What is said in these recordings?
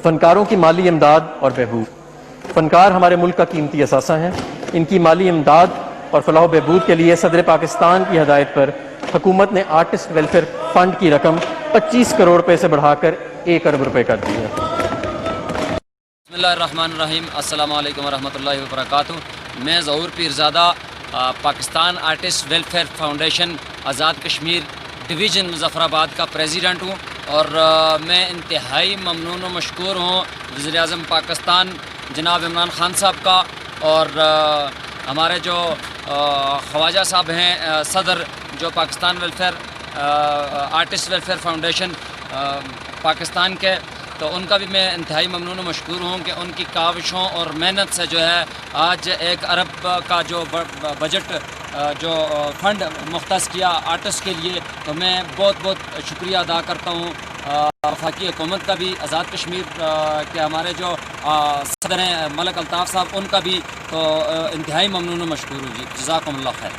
फनकारों की माली इमदाद और बहबूद। फ़नकार हमारे मुल्क का कीमती असासा हैं। इनकी माली इमदाद और फलाह बहबूद के लिए सदर पाकिस्तान की हदायत पर हुकूमत ने आर्टिस्ट वेलफेयर फ़ंड की रकम 25 करोड़ रुपये से बढ़ाकर 1 अरब रुपये कर दी है। बिस्मिल्लाहिर्रहमानिर्रहीम, अस्सलामु अलैकुम वरहमतुल्लाहि वबरकातुहू। मैं Zahoor Pirzada Pakistan artist welfare foundation Azad Kashmir division Muzaffarabad का प्रेसिडेंट हूँ और मैं इंतहाई ममनून व मशकूर हूँ वज़ीर-ए-आज़म पाकिस्तान जनाब इमरान ख़ान साहब का और हमारे जो ख्वाजा साहब हैं सदर जो Pakistan welfare artist welfare foundation Pakistan के, तो उनका भी मैं इंतहाई ममनून व मशकूर हूँ कि उनकी काविशों और मेहनत से जो है आज 1 अरब का जो बजट जो फ़ंड मुख्तस किया आर्टिस्ट के लिए, तो मैं बहुत बहुत शुक्रिया अदा करता हूँ वफाकी हुकूमत का भी, आज़ाद कश्मीर के हमारे जो सदर हैं मलिक अल्ताफ़ साहब, उनका भी तो इंतहाई ममनून व मशकूर हूँ जी। जज़ाकुमुल्लाह खैर।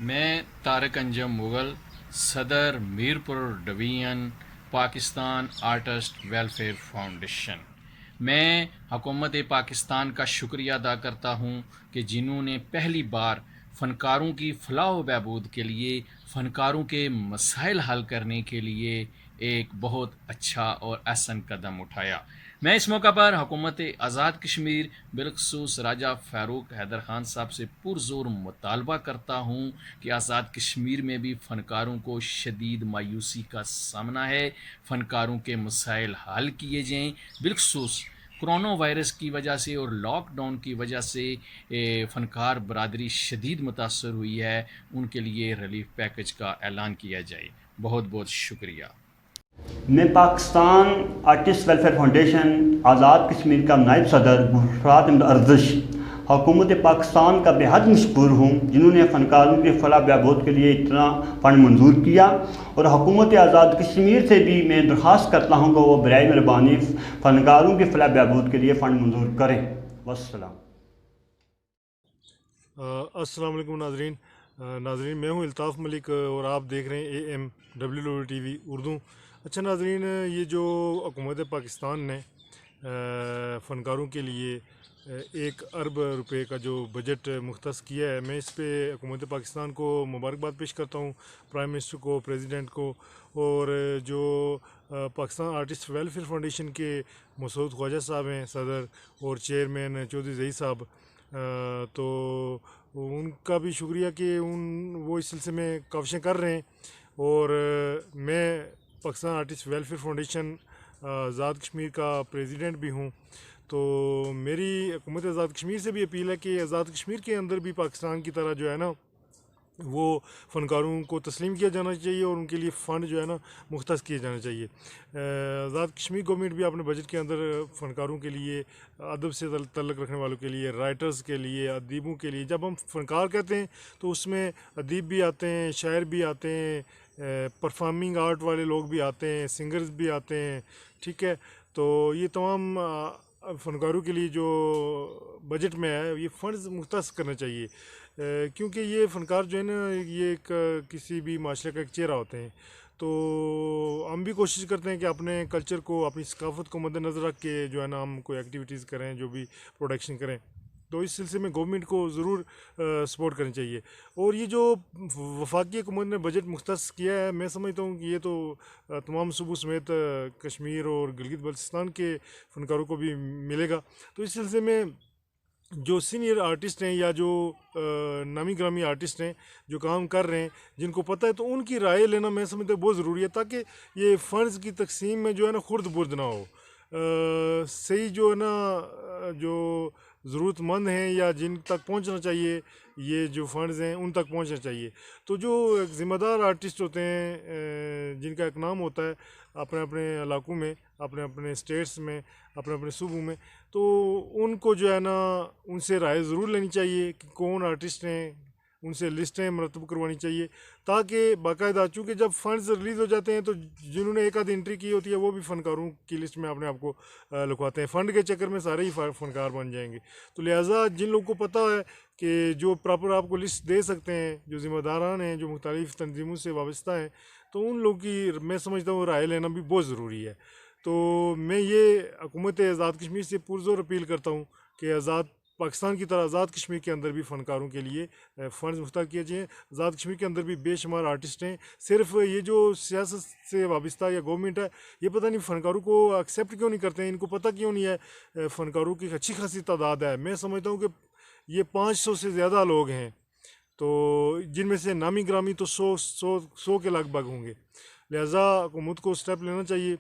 मैं तारिक अंजम मुग़ल, सदर Mirpur division Pakistan artist welfare foundation. मैं हुकूमत पाकिस्तान का शुक्रिया अदा करता हूँ कि जिन्होंने पहली बार फ़नकारों की फ़लाह व बहबूद के लिए, फ़नकारों के मसाइल हल करने के लिए एक बहुत अच्छा और अहसन कदम उठाया। मैं इस मौका पर हुकूमत आज़ाद कश्मीर बिलखसूस राजा फ़ारूक हैदर ख़ान साहब से पुरज़ोर मुतालबा करता हूँ कि आज़ाद कश्मीर में भी फ़नकारों को शदीद मायूसी का सामना है। फ़नकारों के मसाइल हल किए जाएँ। बिलखसूस कोरोना वायरस की वजह से और लॉकडाउन की वजह से फ़नकार बरादरी शदीद मुतासर हुई है, उनके लिए रिलीफ पैकेज का ऐलान किया जाए। बहुत बहुत शुक्रिया। मैं Pakistan artist welfare foundation Azad Kashmir का नायब सदर गुफरात अर्जिश हुकूमत पाकिस्तान का बेहद मशकूर हूँ जिन्होंने फ़नकारों की फलाह बहबूद के लिए इतना फ़ंड मंजूर किया, और हुकूमत आज़ाद कश्मीर से भी मैं दरख्वास्त करता हूँ कि वो बराए मेहरबानी फ़नकारों की फलाह बहबूद के लिए फ़ंड मंजूर करें। वस्सलाम। अस्सलाम वालेकुम नाज़रीन, मैं हूँ इल्ताफ़ मलिक और आप देख रहे हैं AMWTV उर्दू। अच्छा नाज़रीन, ये जो हुकूमत पाकिस्तान ने फ़नकारों के लिए 1 अरब रुपए का जो बजट मुख्तस किया है, मैं इस पे हुकूमत पाकिस्तान को मुबारकबाद पेश करता हूँ, प्राइम मिनिस्टर को, प्रेसिडेंट को, और जो पाकिस्तान आर्टिस्ट वेलफेयर फाउंडेशन के मसूद ख्वाजा साहब हैं सदर, और चेयरमैन चौधरी ज़ई साहब, तो उनका भी शुक्रिया कि वो इस सिलसिले में काविशें कर रहे हैं। और मैं Pakistan artist welfare foundation Azad Kashmir का प्रेसिडेंट भी हूँ, तो मेरी हुकूमत आज़ाद कश्मीर से भी अपील है कि आज़ाद कश्मीर के अंदर भी पाकिस्तान की तरह जो है ना वो फ़नकारों को तस्लीम किया जाना चाहिए और उनके लिए फ़ंड जो है ना मुख्तस किए जाने चाहिए। आज़ाद कश्मीर गवर्नमेंट भी अपने बजट के अंदर फ़नकारों के लिए, अदब से तल्लुक़ रखने वालों के लिए, राइटर्स के लिए, अदीबों के लिए, जब हम फ़नकार कहते हैं तो उसमें अदीब भी आते हैं, शायर भी आते हैं, परफॉर्मिंग आर्ट वाले लोग भी आते हैं, सिंगर्स भी आते हैं, ठीक है। तो ये तमाम फ़नकारों के लिए जो बजट में है ये फ़ंड्स मुख्तस करना चाहिए, क्योंकि ये फ़नकार जो है ना ये एक किसी भी माशरे का एक चेहरा होते हैं। तो हम भी कोशिश करते हैं कि अपने कल्चर को, अपनी सकाफ़त को मद्देनज़र रख के जो है ना हम कोई एक्टिविटीज़ करें, जो भी प्रोडक्शन करें, तो इस सिलसिले में गवर्नमेंट को ज़रूर सपोर्ट करनी चाहिए। और ये जो वफाकी हुकूमत ने बजट मुख्तस किया है, मैं समझता हूँ कि ये तो तमाम सूबों समेत कश्मीर और गिलगित बल्तिस्तान के फ़नकारों को भी मिलेगा। तो इस सिलसिले में जो सीनियर आर्टिस्ट हैं या जो नामी ग्रामी आर्टिस्ट हैं जो काम कर रहे हैं, जिनको पता है, तो उनकी राय लेना मैं समझता हूँ बहुत ज़रूरी है, ताकि ये फ़ंड्स की तकसीम में जो है ना खुर्द बुर्द ना हो। सही जो है ना जो ज़रूरतमंद हैं या जिन तक पहुंचना चाहिए ये जो फ़ंड्स हैं उन तक पहुंचना चाहिए। तो जो ज़िम्मेदार आर्टिस्ट होते हैं जिनका एक नाम होता है अपने अपने इलाकों में, अपने अपने स्टेट्स में, अपने अपने सूबों में, तो उनको जो है ना उनसे राय ज़रूर लेनी चाहिए कि कौन आर्टिस्ट हैं, उनसे लिस्टें मरतब करवानी चाहिए, ताकि बाकायदा, चूँकि जब फ़ंड्स रिलीज़ हो जाते हैं तो जिन्होंने एक आधी एंट्री की होती है वो भी फ़नकारों की लिस्ट में अपने आप को लिखवाते हैं। फ़ंड के चक्कर में सारे ही फ़नकार बन जाएंगे। तो लिहाजा जिन लोगों को पता है कि जो प्रॉपर आपको लिस्ट दे सकते हैं, जो ज़िम्मेदारान हैं, जो मुख्तलिफ़ तंजीमों से वाबस्ता हैं, तो उन लोगों की मैं समझता हूँ राय लेना भी बहुत ज़रूरी है। तो मैं ये हुकूमत आज़ाद कश्मीर से पुरज़ोर अपील करता हूँ कि आज़ाद पाकिस्तान की तरह आज़ाद कश्मीर के अंदर भी फ़नकारों के लिए फ़ंड्स मुख्तार किए जाएँ। आज़ाद कश्मीर के अंदर भी बेशुमार आर्टिस्ट हैं। सिर्फ ये जो सियासत से वाबस्ता या गवर्नमेंट है, ये पता नहीं फ़नकारों को एक्सेप्ट क्यों नहीं करते हैं, इनको पता क्यों नहीं है फ़नकारों की अच्छी खासी तादाद है। मैं समझता हूँ कि ये 500 से ज़्यादा लोग हैं, तो जिनमें से नामी ग्रामी तो 100 के लगभग होंगे। लिहाजा हुकूमत को स्टेप लेना चाहिए।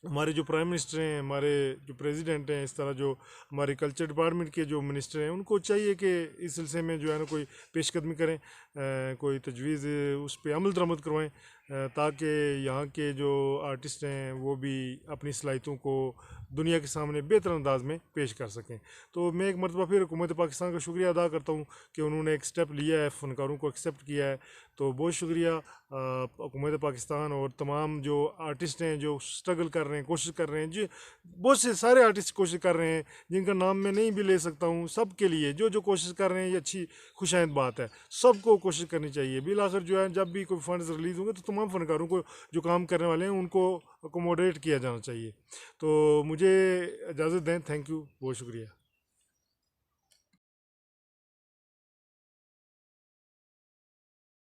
हमारे जो प्राइम मिनिस्टर हैं, हमारे जो प्रेसिडेंट हैं, इस तरह जो हमारे कल्चर डिपार्टमेंट के जो मिनिस्टर हैं, उनको चाहिए कि इस सिलसिले में जो है ना कोई पेशकदमी करें, कोई तजवीज़ उस पर अमल दरामद करवाएं, ताकि यहाँ के जो आर्टिस्ट हैं वो भी अपनी सलाहियतों को दुनिया के सामने बेहतर अंदाज में पेश कर सकें। तो मैं एक मरतबा फिर हुकूमत पाकिस्तान का शुक्रिया अदा करता हूँ कि उन्होंने एक स्टेप लिया है, फ़नकारों को एक्सेप्ट किया है। तो बहुत शुक्रिया हुकूमत पाकिस्तान और तमाम जो आर्टिस्ट हैं जो स्ट्रगल कर रहे हैं, कोशिश कर रहे हैं, जो बहुत से सारे आर्टिस्ट कोशिश कर रहे हैं जिनका नाम मैं नहीं भी ले सकता हूँ। सब के लिए जो जो कोशिश कर रहे हैं ये अच्छी खुशाइंद बात है, सबको कोशिश करनी चाहिए। बिलाखिर जो है जब भी कोई फंड्स रिलीज़ होंगे तो तमाम फ़नकारों को जो काम करने वाले हैं उनको अकोमोडेट किया जाना चाहिए। तो मुझे इजाज़त दें। थैंक यू, बहुत शुक्रिया।